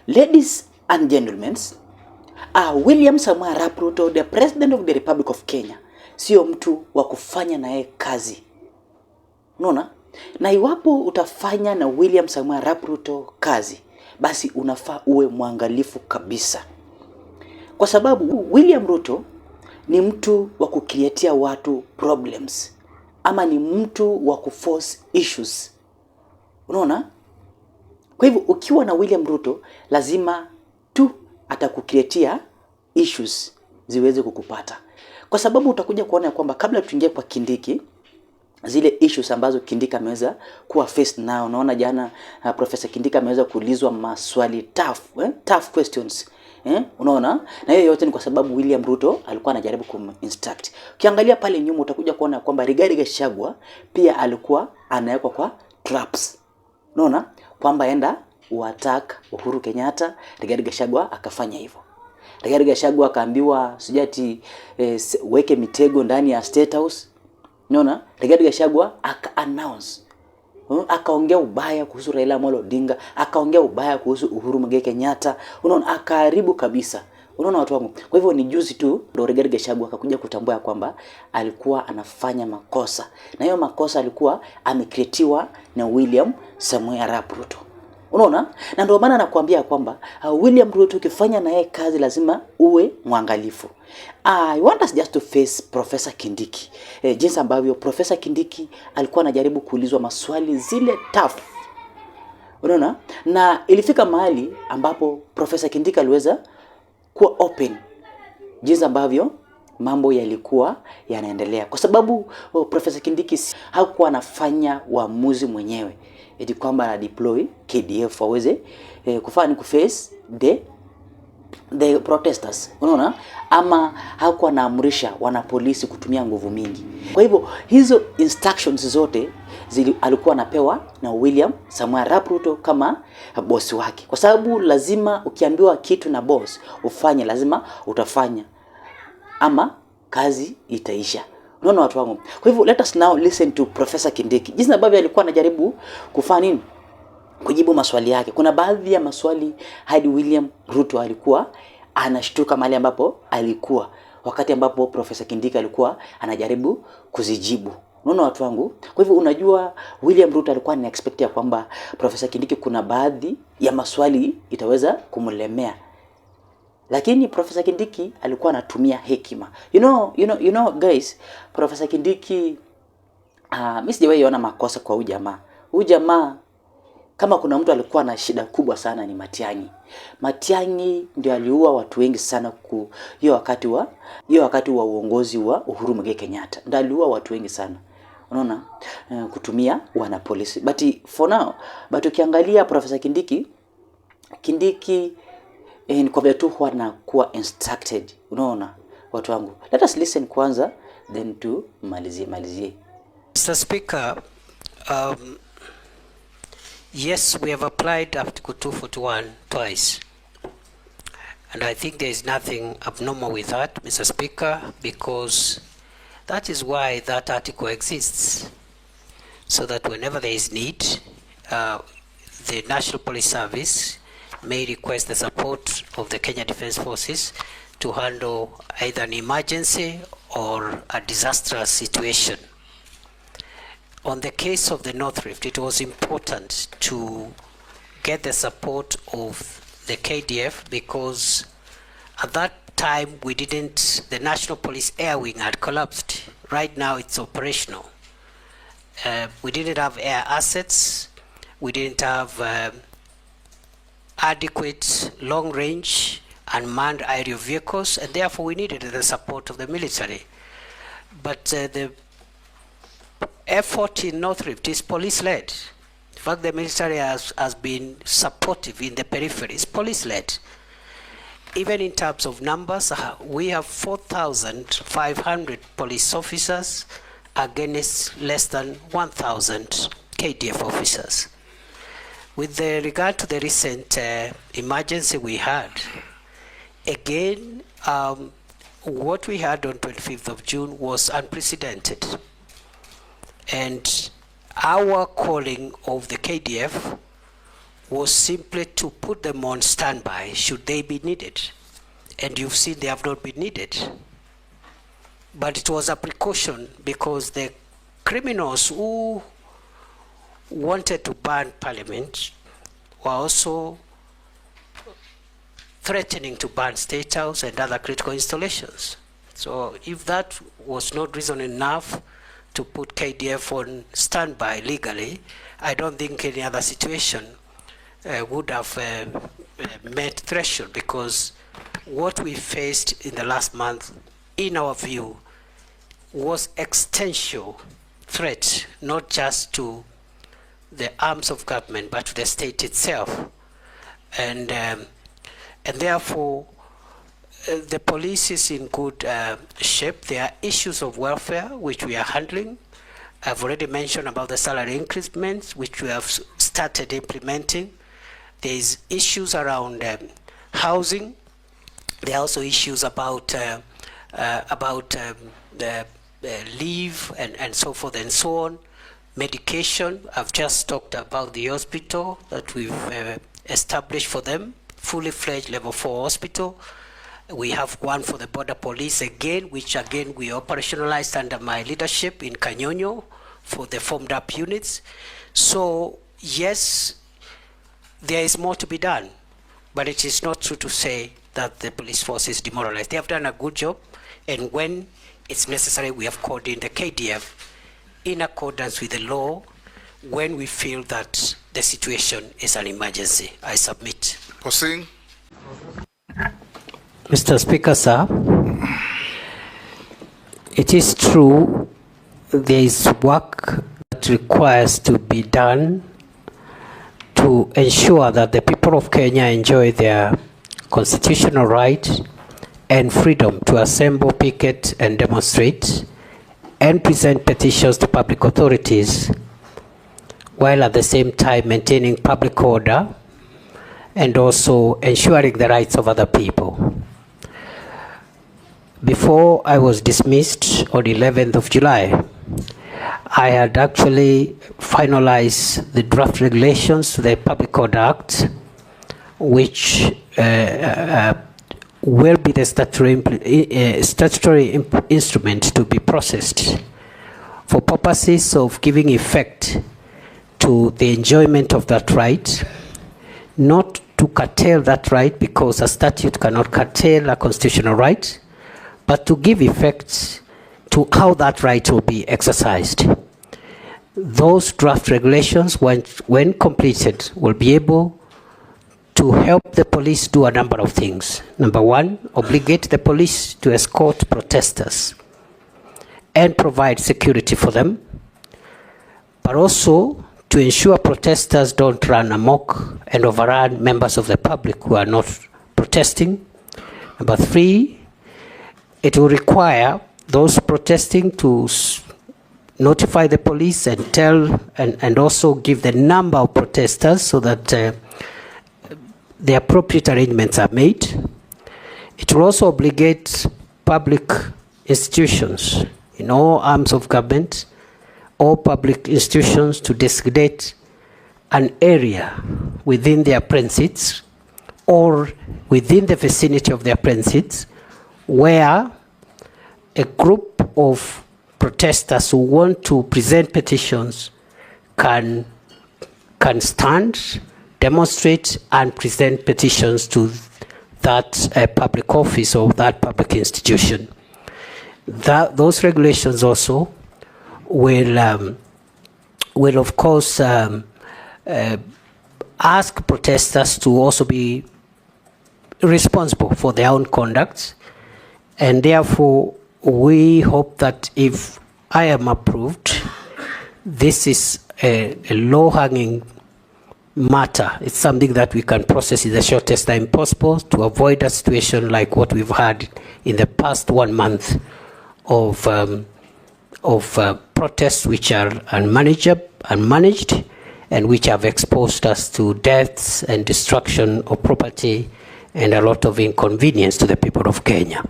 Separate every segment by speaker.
Speaker 1: Ladies and gentlemen, William Samoei Arap Ruto, the President of the Republic of Kenya, sio mtu wa kufanya naye kazi. Unaona? Na iwapo utafanya na William Samoei Arap Ruto kazi, basi unafaa uwe mwangalifu kabisa. Kwa sababu William Ruto ni mtu wa kukreatia watu problems, ama ni mtu wa kuforce issues. Unaona? Kwa hivyo ukiwa na William Ruto lazima tu atakukreatia issues ziweze kukupata. Kwa sababu utakuja kuona kwamba kabla tuingie kwa Kindiki, zile issues ambazo Kindiki ameweza kuwa faced na unaona jana Professor Kindiki ameweza kuulizwa maswali tough questions. Unaona? Na hiyo yote ni kwa sababu William Ruto alikuwa anajaribu kuminstruct. Ukiangalia pale nyuma utakuja kuona kwamba Rigathi Gachagua pia alikuwa anawekwa kwa traps. Unaona? Kwamba enda uattack Uhuru Kenyatta, Rigathi Gachagua akafanya hivyo. Rigathi Gachagua akaambiwa sijati weke mitego ndani ya State House. Unaona? Rigathi Gachagua aka-announce, akaongea ubaya kuhusu Raila Amolo Odinga, akaongea ubaya kuhusu Uhuru Muigai Kenyatta. Unaona, akaharibu kabisa. Unaona watu wangu. Kwa hivyo ni juzi tu ndio Rigathi Gachagua akakuja kutambua kwamba alikuwa anafanya makosa. Na hiyo makosa alikuwa amekreatiwa na William Samoei Arap Ruto. Unaona? Na ndio maana nakwambia kwamba William Ruto ukifanya naye kazi lazima uwe mwangalifu. I want us just to face Professor Kindiki. Jinsi ambavyo Professor Kindiki alikuwa anajaribu kuulizwa maswali zile tough. Unaona? Na ilifika mahali ambapo Professor Kindiki aliweza kuwa open jinsi ambavyo mambo yalikuwa yanaendelea. Kwa sababu Professor Kindiki hakuwa anafanya uamuzi mwenyewe. Eti kwamba ana deploy KDF waweze kufanya kuface the protesters. Unaona? Ama hakuwa anaamrisha wana polisi kutumia nguvu mingi. Kwa hivyo hizo instructions zote alikuwa anapewa na William Samoei Arap Ruto kama boss wake. Kwa sababu lazima ukiambiwa kitu na boss ufanye, lazima utafanya ama kazi itaisha. Unaona watu wangu. Kwa hivyo let us now listen to Professor Kindiki. Jinsi ambavyo alikuwa anajaribu kufanya nini? Kujibu maswali yake. Kuna baadhi ya maswali hadi William Ruto alikuwa anashtuka mahali ambapo alikuwa wakati ambapo Professor Kindiki alikuwa anajaribu kuzijibu. Unaona watu wangu? Kwa hivyo unajua William Ruto alikuwa anaexpect ya kwamba Professor Kindiki kuna baadhi ya maswali itaweza kumlemea. Lakini Professor Kindiki alikuwa anatumia hekima. You know guys, Professor Kindiki mimi sijawahi ona makosa kwa huyu jamaa. Huyu jamaa kama kuna mtu alikuwa na shida kubwa sana ni Matiang'i. Matiang'i ndio aliua watu wengi sana hiyo wakati wa uongozi wa Uhuru Muigai Kenyatta. Ndio aliua watu wengi sana. Unaona? Kutumia wana polisi. But ukiangalia Professor Kindiki ni kwa vile tu huwa anakuwa instructed. Unaona watu wangu. Let us listen kwanza then to malizie.
Speaker 2: Mr. Speaker, yes, we have applied Article 241 twice. And I think there is nothing abnormal with that, Mr. Speaker, because that is why that article exists. So that whenever there is need, the National Police Service may request the support of the Kenya Defence Forces to handle either an emergency or a disastrous situation. On the case of the North Rift, it was important to get the support of the KDF because at that time the National Police Air Wing had collapsed. Right now it's operational. We didn't have air assets. We didn't have adequate long-range unmanned aerial vehicles, and therefore we needed the support of the military. But the effort in North Rift is police-led. In fact, the military has been supportive in the periphery. It's police-led. Even in terms of numbers, we have 4,500 police officers against less than 1,000 KDF officers. With regard to the recent emergency we had, again, what we had on 25th of June was unprecedented. And our calling of the KDF was simply to put them on standby should they be needed. And you've seen they have not been needed. But it was a precaution because the criminals who wanted to ban Parliament were also threatening to ban State House and other critical installations. So if that was not reason enough to put KDF on standby legally, I don't think any other situation would have met threshold, because what we faced in the last month, in our view, was existential threat, not just to the arms of government, but to the state itself. And therefore, the police is in good shape. There are issues of welfare which we are handling. I've already mentioned about the salary increments which we have started implementing. There's issues around housing. There are also issues about the leave and so forth and so on. Medication, I've just talked about the hospital that we've established for them, fully fledged level 4 hospital. We have one for the border police again, which again we operationalized under my leadership in Kanyonyo for the formed up units. So yes, there is more to be done, but it is not true to say that the police force is demoralized. They have done a good job, and when it's necessary, we have called in the KDF in accordance with the law when we feel that the situation is an emergency. I submit.
Speaker 3: Proceed.
Speaker 2: Mr. Speaker, sir, it is true there is work that requires to be done to ensure that the people of Kenya enjoy their constitutional right and freedom to assemble, picket, and demonstrate and present petitions to public authorities, while at the same time maintaining public order and also ensuring the rights of other people. Before I was dismissed on 11th of July, I had actually finalized the draft regulations to the Public Order Act, which will be the statutory instrument to be processed for purposes of giving effect to the enjoyment of that right, not to curtail that right, because a statute cannot curtail a constitutional right, but to give effect to how that right will be exercised. Those draft regulations, when completed, will be able to help the police do a number of things. Number one, obligate the police to escort protesters and provide security for them, but also to ensure protesters don't run amok and overrun members of the public who are not protesting. Number three, it will require those protesting to notify the police and tell and also give the number of protesters so that the appropriate arrangements are made. It will also obligate public institutions in all arms of government, all public institutions, to designate an area within their premises or within the vicinity of their premises where a group of protesters who want to present petitions can stand, demonstrate, and present petitions to that public office or that public institution. Those regulations also will of course ask protesters to also be responsible for their own conduct, and therefore we hope that if I am approved, this is a low-hanging matter. It's something that we can process in the shortest time possible to avoid a situation like what we've had in the past 1 month of protests which are unmanaged and which have exposed us to deaths and destruction of property and a lot of inconvenience to the people of Kenya.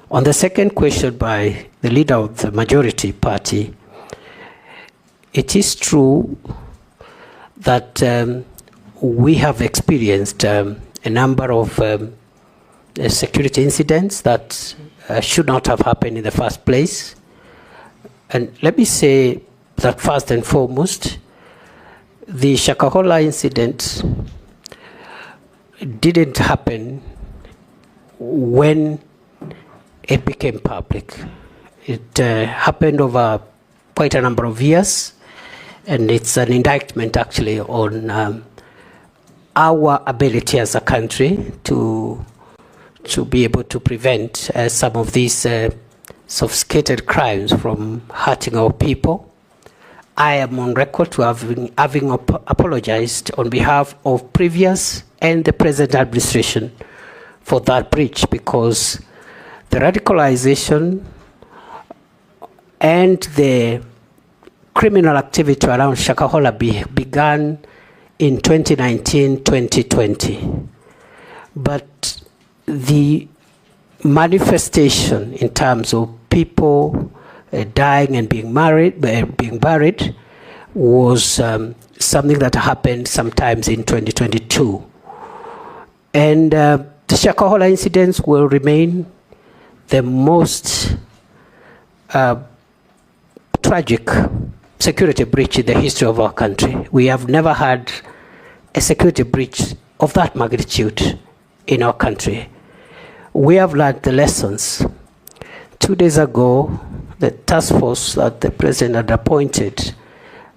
Speaker 2: On the second question by the leader of the majority party, it is true that we have experienced a number of security incidents that should not have happened in the first place. And let me say that first and foremost, the Shakahola incident didn't happen when it became public. It happened over quite a number of years, and it's an indictment actually on our ability as a country to be able to prevent some of these sophisticated crimes from hurting our people. I am on record to having apologized on behalf of previous and the present administration for that breach, because the radicalization and the criminal activity around Shakahola began in 2019-2020. But the manifestation in terms of people dying and being buried was something that happened sometimes in 2022. And the Shakahola incidents will remain the most tragic security breach in the history of our country. We have never had a security breach of that magnitude in our country. We have learned the lessons. 2 days ago, the task force that the president had appointed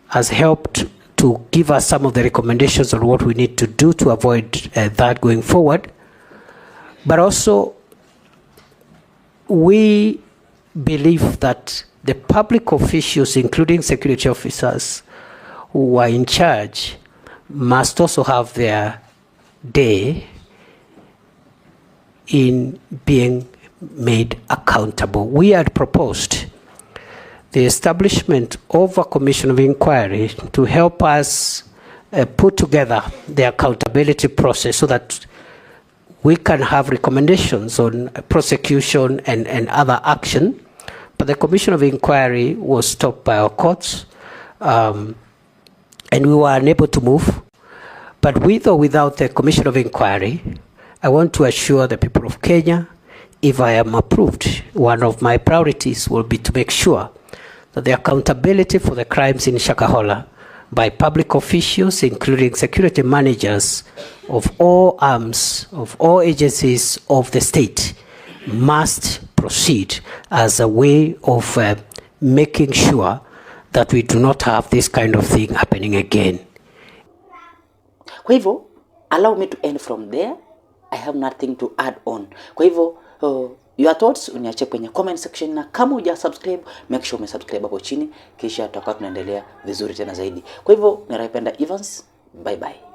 Speaker 2: has helped to give us some of the recommendations on what we need to do to avoid that going forward. But also, we believe that the public officials, including security officers who are in charge, must also have their day in being made accountable. We had proposed the establishment of a commission of inquiry to help us put together the accountability process so that we can have recommendations on prosecution and other action. But the commission of inquiry was stopped by our courts, and we were unable to move. But with or without the commission of inquiry, I want to assure the people of Kenya, if I am approved, one of my priorities will be to make sure that the accountability for the crimes in Shakahola by public officials, including security managers of all arms, of all agencies of the state, must proceed as a way of making sure that we do not have this kind of thing happening again.
Speaker 1: Kwa hivyo, allow me to end from there. I have nothing to add on. Kwa hivyo, your thoughts uniache kwenye comment section, na kama huja subscribe, make sure umesubscribe hapo chini, kisha tutakuwa tunaendelea vizuri tena zaidi. Kwa hivyo, ninaipenda Evans. Bye bye.